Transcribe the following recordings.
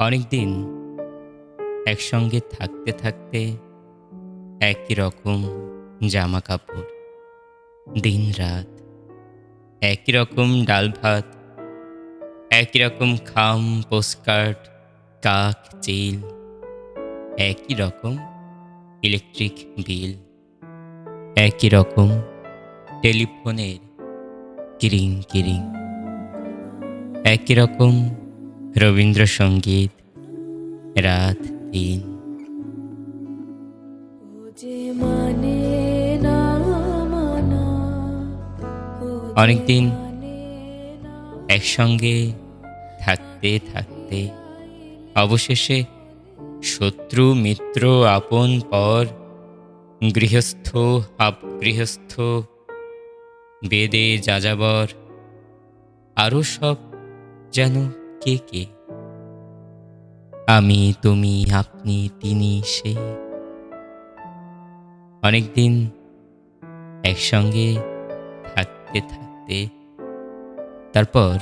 অনেকদিন একসঙ্গে থাকতে থাকতে একই রকম জামা কাপড়, দিন রাত একই রকম ডাল ভাত, একই রকম খাম পোস্টকার্ড, কাক চিল, একই রকম ইলেকট্রিক বিল, একই রকম টেলিফোনের কিরিং কিরিং, একই রকম রবীন্দ্রসঙ্গীত রাত দিন। অনেকদিন একসঙ্গে থাকতে থাকতে অবশেষে শত্রু মিত্র আপন পর, গৃহস্থ হাপ গৃহস্থ, বেদে যাযাবর, আরও সব যেন কে কে, আমি তুমি আপনি তিনি সে। অনেকদিন একসঙ্গে থাকতে থাকতে তারপর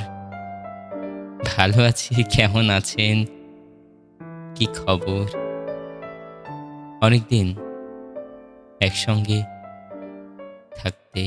ভালো আছি, কেমন আছেন, কি খবর। অনেকদিন একসঙ্গে থাকতে